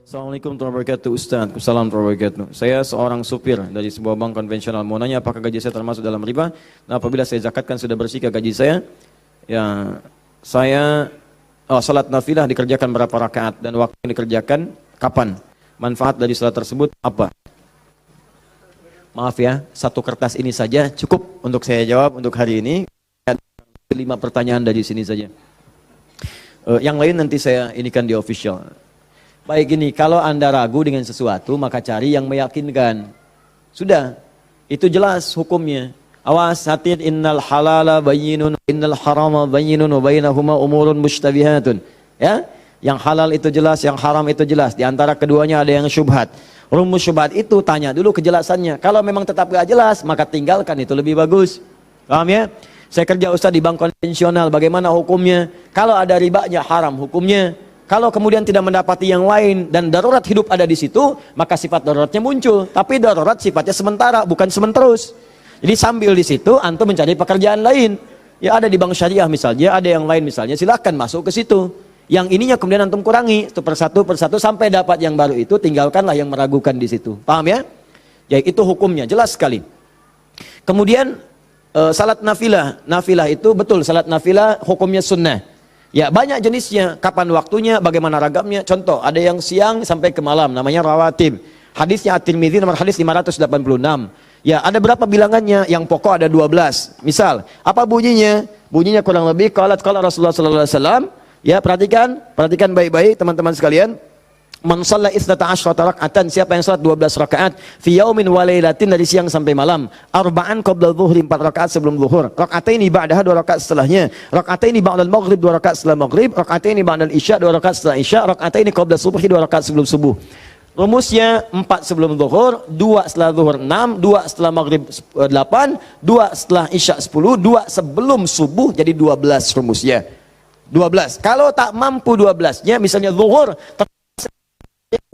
Assalamualaikum warahmatullahi wabarakatuh, Ustaz. Assalamualaikum warahmatullahi wabarakatuh. Saya seorang supir dari sebuah bank konvensional. Mau nanya apakah gaji saya termasuk dalam riba? Dan apabila saya zakatkan sudah bersihkah gaji saya? Ya, saya salat nafilah dikerjakan berapa rakaat dan waktu yang dikerjakan kapan? Manfaat dari salat tersebut apa? Maaf ya, satu kertas ini saja cukup untuk saya jawab untuk hari ini. 5 pertanyaan dari sini saja. Yang lain nanti saya inikan di official. Baik ini, kalau Anda ragu dengan sesuatu, maka cari yang meyakinkan. Sudah, itu jelas hukumnya. Awas, hati, innal halala bayyinun, innal harama bayyinun, wa bainahuma umurun mushtabihatun. Ya, yang halal itu jelas, yang haram itu jelas. Di antara keduanya ada yang syubhat. Rumus syubhat itu tanya dulu kejelasannya. Kalau memang tetap gak jelas, maka tinggalkan, itu lebih bagus. Paham ya? Saya kerja Ustaz di bank konvensional, bagaimana hukumnya? Kalau ada ribanya haram hukumnya. Kalau kemudian tidak mendapati yang lain dan darurat hidup ada di situ, maka sifat daruratnya muncul. Tapi darurat sifatnya sementara, bukan sementerus. Jadi sambil di situ, antum mencari pekerjaan lain. Ya ada di bank syariah misalnya, ada yang lain misalnya, silahkan masuk ke situ. Yang ininya kemudian antum kurangi, itu persatu sampai dapat yang baru itu, tinggalkanlah yang meragukan di situ. Paham ya? Ya itu hukumnya, jelas sekali. Kemudian salat nafilah. Nafilah itu betul, salat nafilah hukumnya sunnah. Ya banyak jenisnya, kapan waktunya, bagaimana ragamnya. Contoh, ada yang siang sampai ke malam, namanya rawatib. Hadisnya At-Tirmidzi nomor hadis 586. Ya ada berapa bilangannya? Yang pokok ada 12. Misal, apa bunyinya? Bunyinya kurang lebih qala Rasulullah sallallahu alaihi wasallam. Ya perhatikan baik-baik teman-teman sekalian. Man shalla 12 raka'atan, siapa yang salat 12 rakaat fi yaumin wa lailatin, dari siang sampai malam, arba'an qabla dzuhri, 4 rakaat sebelum zuhur, raka'ataini ba'daha, 2 rakaat setelahnya, raka'ataini ba'dal maghrib, 2 rakaat setelah maghrib, raka'ataini ba'dal isya, 2 rakaat setelah isya, raka'ataini qabla subhi, 2 rakaat sebelum subuh. Rumusnya 4 sebelum zuhur, 2 setelah zuhur 6, 2 setelah maghrib 8, 2 setelah isya 10, 2 sebelum subuh, jadi 12 rumusnya. 12. Kalau tak mampu 12-nya, misalnya zuhur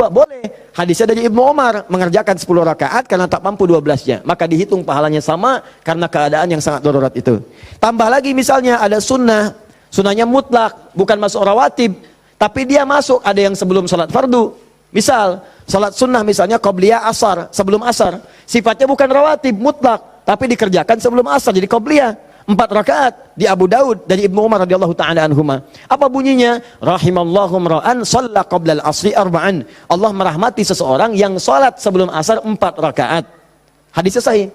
boleh, hadisnya dari Ibnu Umar mengerjakan 10 rakaat karena tak mampu 12-nya, maka dihitung pahalanya sama karena keadaan yang sangat darurat itu. Tambah lagi misalnya ada sunnahnya mutlak, bukan masuk rawatib, tapi dia masuk, ada yang sebelum salat fardu. Misal salat sunnah misalnya qabliyah asar, sebelum asar, sifatnya bukan rawatib mutlak, tapi dikerjakan sebelum asar, jadi qabliyah. 4 rakaat di Abu Daud dari Ibnu Umar radhiyallahu taala anhuma. Apa bunyinya? Rahimallahu ra'an shalla qabla al-asri arba'an. Allah merahmati seseorang yang salat sebelum asar 4 rakaat. Hadisnya sahih.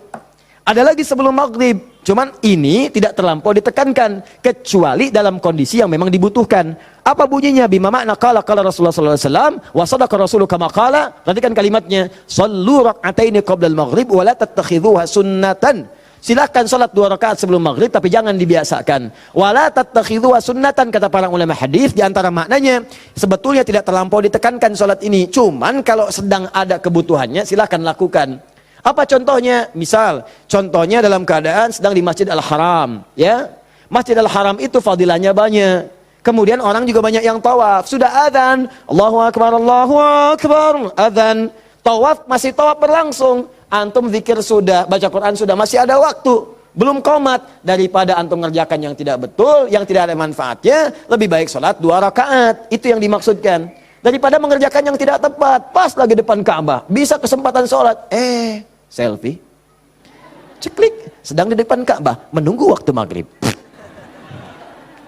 Ada lagi sebelum maghrib, cuman ini tidak terlampau ditekankan kecuali dalam kondisi yang memang dibutuhkan. Apa bunyinya? Bima makna qala Rasulullah sallallahu alaihi wasallam wa sadaqa rasulu kama qala. Perhatikan kalimatnya, shallu rak'ataini qabla al-maghrib wa la tattakhidhuha sunnatan. Silakan salat 2 rakaat sebelum maghrib, tapi jangan dibiasakan. Wala tattakhidhuha sunnatan, kata para ulama hadis. Di antara maknanya sebetulnya tidak terlampau ditekankan salat ini, cuman kalau sedang ada kebutuhannya silakan lakukan. Apa contohnya? Misal contohnya dalam keadaan sedang di Masjid Al-Haram, ya. Masjid Al-Haram itu fadilahnya banyak. Kemudian orang juga banyak yang tawaf. Sudah adzan, Allahu akbar, adzan. Tawaf, masih tawaf berlangsung. Antum zikir sudah, baca Quran sudah, masih ada waktu, belum qomat. Daripada antum ngerjakan yang tidak betul, yang tidak ada manfaatnya, lebih baik sholat 2 rakaat. Itu yang dimaksudkan. Daripada mengerjakan yang tidak tepat, pas lagi depan Ka'bah, bisa kesempatan sholat, selfie, ceklik, sedang di depan Ka'bah, menunggu waktu maghrib,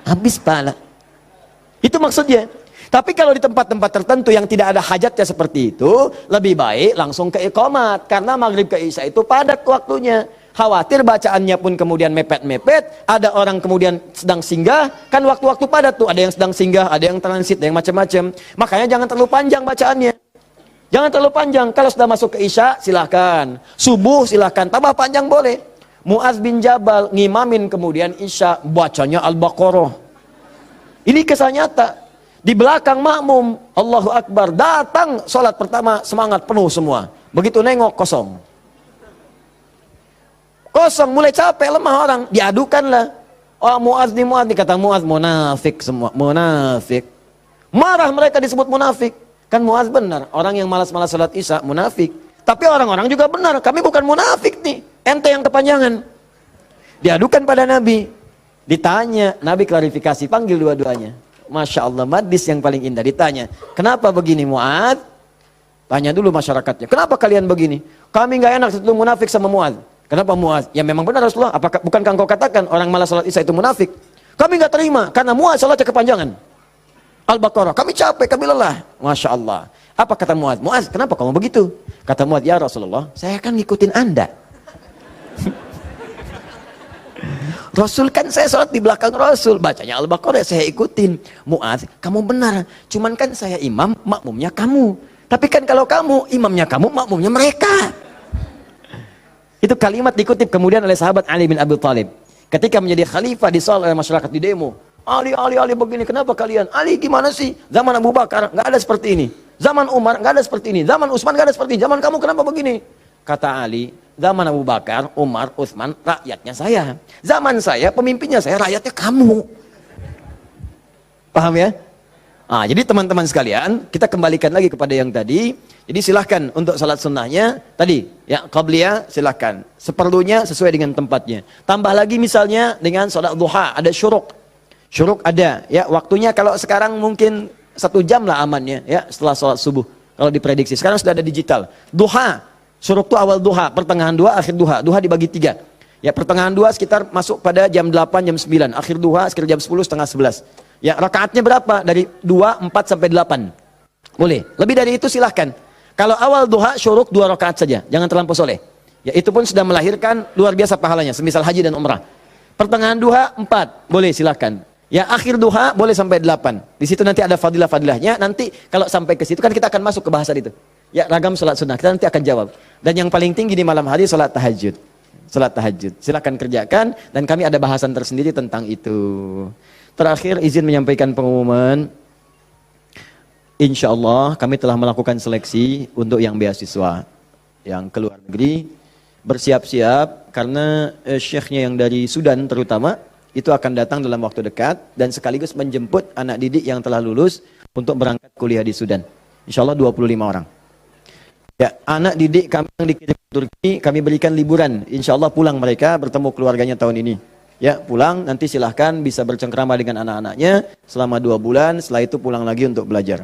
habis pahala. Itu maksudnya. Tapi kalau di tempat-tempat tertentu yang tidak ada hajatnya seperti itu, lebih baik langsung ke iqamat, karena maghrib ke isya itu padat waktunya. Khawatir bacaannya pun kemudian mepet-mepet, ada orang kemudian sedang singgah, kan waktu-waktu padat tuh, ada yang sedang singgah, ada yang transit, ada yang macam-macam. Makanya jangan terlalu panjang bacaannya. Jangan terlalu panjang. Kalau sudah masuk ke isya, silahkan. Subuh silahkan, tambah panjang boleh. Mu'adz bin Jabal ngimamin kemudian isya, bacanya Al-Baqarah. Ini kisah nyata. Di belakang makmum, Allahu Akbar, datang sholat pertama semangat penuh semua. Begitu nengok kosong, mulai capek, lemah orang, diadukanlah. Oh Mu'adz nih, kata Mu'adz, munafik semua, munafik. Marah mereka disebut munafik. Kan Mu'adz benar, orang yang malas-malas sholat isya munafik. Tapi orang-orang juga benar, kami bukan munafik nih, ente yang kepanjangan. Diadukan pada Nabi, ditanya, Nabi klarifikasi, panggil dua-duanya. Masya Allah, madis yang paling indah. Ditanya, kenapa begini Mu'adz? Tanya dulu masyarakatnya, kenapa kalian begini? Kami nggak enak itu munafik sama Muaz. Kenapa Muaz? Ya memang benar Rasulullah. Apakah bukankah engkau katakan orang malas salat Isya itu munafik? Kami nggak terima karena Muaz salatnya kepanjangan. Al-Baqarah, kami capek, kami lelah. Masya Allah. Apa kata Muaz? Muaz, kenapa kamu begitu? Kata Muaz, ya Rasulullah, saya kan ngikutin Anda. Rasul kan saya salat di belakang Rasul, bacanya Al-Baqarah saya ikutin. Muaz, kamu benar, cuman kan saya imam, makmumnya kamu. Tapi kan kalau kamu, imamnya kamu, makmumnya mereka. Itu kalimat dikutip kemudian oleh sahabat Ali bin Abi Thalib. Ketika menjadi khalifah disoal oleh masyarakat di demo. Ali begini, kenapa kalian? Ali gimana sih? Zaman Abu Bakar nggak ada seperti ini. Zaman Umar nggak ada seperti ini. Zaman Utsman nggak ada seperti ini. Zaman kamu kenapa begini? Kata Ali, zaman Abu Bakar, Umar, Utsman, rakyatnya saya. Zaman saya, pemimpinnya saya, rakyatnya kamu. Paham ya? Ah, jadi teman-teman sekalian, kita kembalikan lagi kepada yang tadi. Jadi silahkan untuk salat sunnahnya tadi, ya qabliyah silahkan. Seperlunya sesuai dengan tempatnya. Tambah lagi misalnya dengan salat duha, ada syuruk. Syuruk ada, ya waktunya kalau sekarang mungkin 1 jam lah amannya, ya setelah salat subuh. Kalau diprediksi, sekarang sudah ada digital. Duha, syuruk itu awal duha, pertengahan duha, akhir duha. Duha dibagi 3. Ya pertengahan duha sekitar masuk pada jam 8, jam 9. Akhir duha sekitar jam 10, setengah 11. Ya, rakaatnya berapa? Dari 2, 4 sampai 8. Boleh. Lebih dari itu silahkan. Kalau awal duha syuruk 2 rakaat saja, jangan terlampau soleh. Ya, itu pun sudah melahirkan luar biasa pahalanya, semisal haji dan umrah. Pertengahan duha 4, boleh silahkan. Ya, akhir duha boleh sampai 8. Di situ nanti ada fadilah-fadilahnya. Nanti kalau sampai ke situ kan kita akan masuk ke bahasan itu. Ya, ragam salat sunnah. Kita nanti akan jawab. Dan yang paling tinggi di malam hari salat tahajud. Salat tahajud. Silahkan kerjakan dan kami ada bahasan tersendiri tentang itu. Terakhir izin menyampaikan pengumuman. Insya Allah kami telah melakukan seleksi untuk yang beasiswa yang ke luar negeri. Bersiap-siap karena syekhnya yang dari Sudan terutama itu akan datang dalam waktu dekat dan sekaligus menjemput anak didik yang telah lulus untuk berangkat kuliah di Sudan. Insya Allah 25 orang. Ya, anak didik kami yang dikirim ke Turki kami berikan liburan. Insya Allah pulang mereka bertemu keluarganya tahun ini. Ya, pulang nanti silahkan bisa bercengkrama dengan anak-anaknya selama 2 bulan. Setelah itu pulang lagi untuk belajar.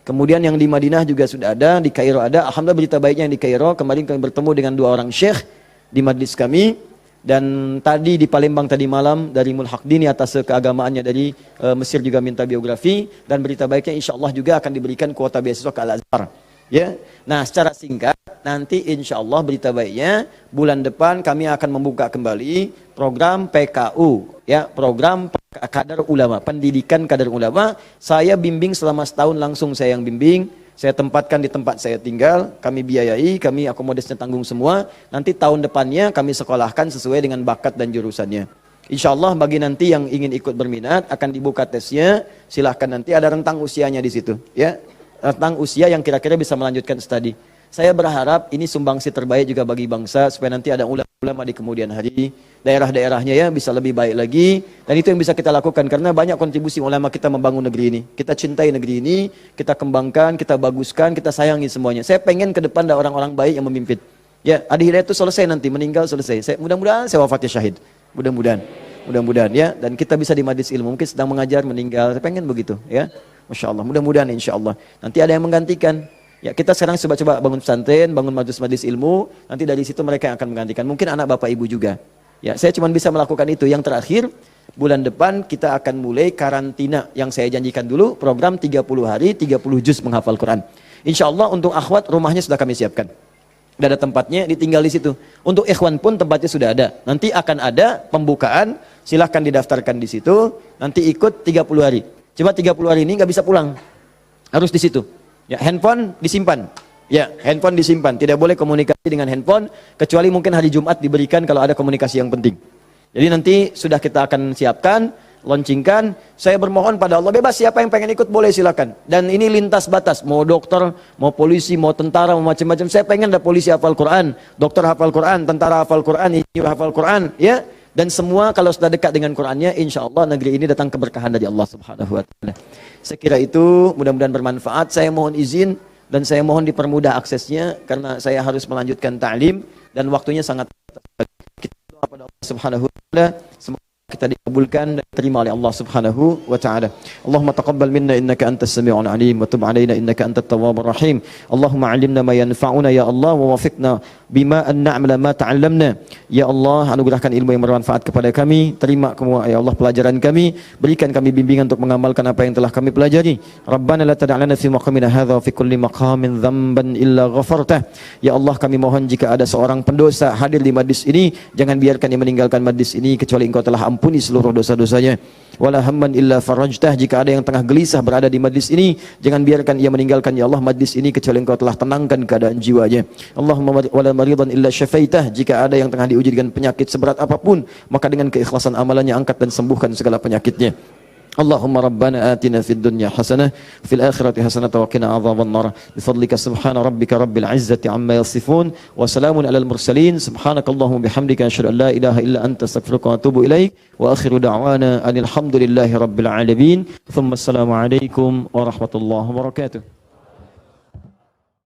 Kemudian yang di Madinah juga sudah ada, di Kairo ada. Alhamdulillah berita baiknya yang di Kairo. Kemarin kami bertemu dengan 2 orang syekh di majlis kami. Dan tadi di Palembang tadi malam dari Mulhaqdini atas keagamaannya dari Mesir juga minta biografi. Dan berita baiknya insya Allah juga akan diberikan kuota beasiswa ke Al-Azhar. Ya, nah secara singkat nanti insya Allah berita baiknya bulan depan kami akan membuka kembali program PKU, ya program kadar ulama, pendidikan kadar ulama. Saya bimbing selama setahun langsung saya yang bimbing, saya tempatkan di tempat saya tinggal, kami biayai, kami akomodasinya tanggung semua. Nanti tahun depannya kami sekolahkan sesuai dengan bakat dan jurusannya. Insya Allah bagi nanti yang ingin ikut berminat akan dibuka tesnya, silahkan nanti ada rentang usianya di situ, ya. Tentang usia yang kira-kira bisa melanjutkan studi. Saya berharap ini sumbangsi terbaik juga bagi bangsa supaya nanti ada ulama di kemudian hari, daerah-daerahnya ya bisa lebih baik lagi dan itu yang bisa kita lakukan karena banyak kontribusi ulama kita membangun negeri ini. Kita cintai negeri ini, kita kembangkan, kita baguskan, kita sayangi semuanya. Saya pengen ke depan ada orang-orang baik yang memimpin. Ya, Adi Hidayat itu selesai nanti meninggal selesai. Mudah-mudahan saya wafatnya syahid. Mudah-mudahan ya dan kita bisa di majlis ilmu mungkin sedang mengajar meninggal. Saya pengen begitu ya. Masya Allah, mudah-mudahan insya Allah. Nanti ada yang menggantikan. Ya, kita sekarang coba bangun pesantren, bangun majlis-majlis ilmu. Nanti dari situ mereka yang akan menggantikan. Mungkin anak bapak ibu juga. Ya, saya cuma bisa melakukan itu. Yang terakhir, bulan depan kita akan mulai karantina. Yang saya janjikan dulu, program 30 hari, 30 juz menghafal Quran. Insya Allah untuk akhwat rumahnya sudah kami siapkan. Sudah ada tempatnya, ditinggal di situ. Untuk ikhwan pun tempatnya sudah ada. Nanti akan ada pembukaan, silahkan didaftarkan di situ. Nanti ikut 30 hari. Coba 30 hari ini nggak bisa pulang, harus di situ. Ya, handphone disimpan. Ya, handphone disimpan. Tidak boleh komunikasi dengan handphone kecuali mungkin hari Jumat diberikan kalau ada komunikasi yang penting. Jadi nanti sudah kita akan siapkan, launchingkan. Saya bermohon pada Allah bebas siapa yang pengen ikut boleh silakan. Dan ini lintas batas, mau dokter, mau polisi, mau tentara, mau macam-macam. Saya pengen ada polisi hafal Quran, dokter hafal Quran, tentara hafal Quran, insinyur hafal Quran, ya. Dan semua kalau sudah dekat dengan Qurannya, insya Allah negeri ini datang keberkahan dari Allah Subhanahu Wa Taala. Sekira itu mudah-mudahan bermanfaat. Saya mohon izin dan saya mohon dipermudah aksesnya karena saya harus melanjutkan ta'lim dan waktunya sangat. Kita doa pada Allah Subhanahu Wa Taala. kita dikabulkan dan diterima oleh Allah Subhanahu wa taala. Allahumma taqabbal minna innaka antas samiul alim wa tub alaina innaka antat tawwabur rahim. Allahumma 'allimna ma yanfa'una ya Allah wa wafiqna bima an na'mala ma ta'allamna. Ya Allah, anugerahkan ilmu yang bermanfaat kepada kami. Terima ya Allah pelajaran kami, berikan kami bimbingan untuk mengamalkan apa yang telah kami pelajari. Rabbana la tad'a lana fi maqamina hadza wa fi kulli maqamin dhanban illa ghafartah. Ya Allah, kami mohon jika ada seorang pendosa hadir di majlis ini, jangan biarkan ia meninggalkan majlis ini kecuali Engkau telah ampuni seluruh dosa-dosanya. Wala hamman illa farajtah, jika ada yang tengah gelisah berada di majlis ini, jangan biarkan ia meninggalkan ya Allah majlis ini kecuali Engkau telah tenangkan keadaan jiwanya. Allahumma wala maridan illa syafaitah, jika ada yang tengah diuji dengan penyakit seberat apapun, maka dengan keikhlasan amalannya angkat dan sembuhkan segala penyakitnya. Allahumma rabbana atina fid dunya hasanah fil akhirati hasanah wa qina adzaban nar bifadlika subhana rabbika rabbil izzati amma yasifun wa salamun alal mursalin subhanakallahumma bihamdika asyhadu an la ilaha illa anta astaghfiruka wa atubu ilaik wa akhiru da'wana alhamdulillahi rabbil alamin thumma assalamu alaikum warahmatullahi wabarakatuh.